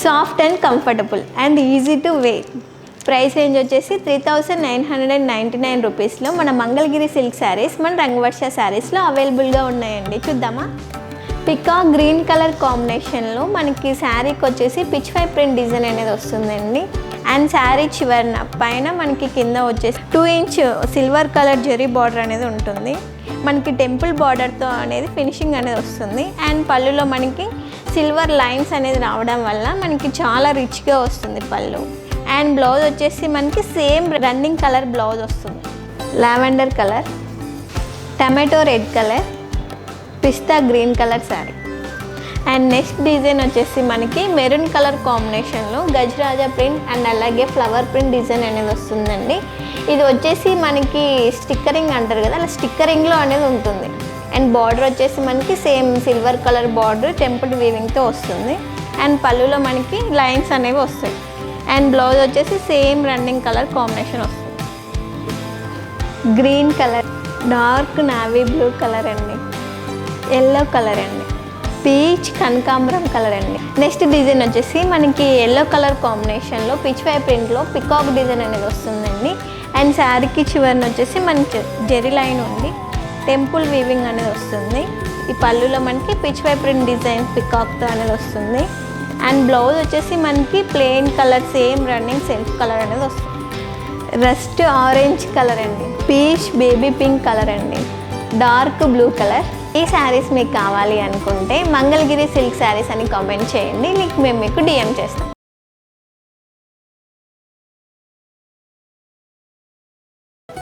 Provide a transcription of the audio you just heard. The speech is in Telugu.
Soft and comfortable and easy to wear. Price range వచ్చేసి 3999 రూపీస్లో మన మంగళగిరి సిల్క్ శారీస్ మన రంగవర్ష శారీస్లో అవైలబుల్గా ఉన్నాయండి. చూద్దామా. పికాక్ గ్రీన్ కలర్ కాంబినేషన్లో మనకి శారీకి వచ్చేసి పిచ్ ఫై ప్రింట్ డిజైన్ అనేది వస్తుందండి. అండ్ శారీ చివరన పైన మనకి కింద వచ్చేసి 2 inch silver colour zari border అనేది ఉంటుంది. మనకి టెంపుల్ బార్డర్తో అనేది ఫినిషింగ్ అనేది వస్తుంది. అండ్ పళ్ళులో మనకి సిల్వర్ లైన్స్ అనేది రావడం వల్ల మనకి చాలా రిచ్గా వస్తుంది పళ్ళు. అండ్ బ్లౌజ్ వచ్చేసి మనకి సేమ్ రన్నింగ్ కలర్ బ్లౌజ్ వస్తుంది. Lavender colour, tomato red colour, pista green colour sari. And next design వచ్చేసి మనకి మెరూన్ కలర్ కాంబినేషన్లో గజరాజా ప్రింట్ అండ్ అలాగే ఫ్లవర్ ప్రింట్ డిజైన్ అనేది వస్తుందండి. ఇది వచ్చేసి మనకి స్టిక్కరింగ్ అంటారు కదా, అలా స్టిక్కరింగ్లో అనేది ఉంటుంది. అండ్ బార్డర్ వచ్చేసి మనకి same silver colour border temple వీవింగ్తో వస్తుంది. అండ్ పళ్ళులో మనకి లైన్స్ అనేవి వస్తాయి. అండ్ బ్లౌజ్ వచ్చేసి సేమ్ రన్నింగ్ కలర్ కాంబినేషన్ వస్తుంది. Green colour, dark navy blue colour అండి, ఎల్లో కలర్ అండి, పీచ్ కనకాంబరం కలర్ అండి. నెక్స్ట్ డిజైన్ వచ్చేసి మనకి ఎల్లో కలర్ కాంబినేషన్లో పిచ్ ఫై ప్రింట్లో పికాక్ డిజైన్ అనేది వస్తుందండి. అండ్ శారీకి చివరిని వచ్చేసి మనకి జెరీ లైన్ ఉంది, టెంపుల్ వీవింగ్ అనేది వస్తుంది. ఈ పళ్ళులో మనకి పిచ్ ఫై ప్రింట్ డిజైన్ పికాక్తో అనేది వస్తుంది. అండ్ బ్లౌజ్ వచ్చేసి మనకి plain colour same running self colour అనేది వస్తుంది. రస్ట్ ఆరెంజ్ కలర్ అండి, పీచ్ బేబీ పింక్ కలర్ అండి, డార్క్ బ్లూ కలర్. ఈ శారీస్ మీకు కావాలి అనుకుంటే మంగళగిరి సిల్క్ శారీస్ అని కామెంట్ చేయండి, మేము మీకు డిఎం చేస్తాం.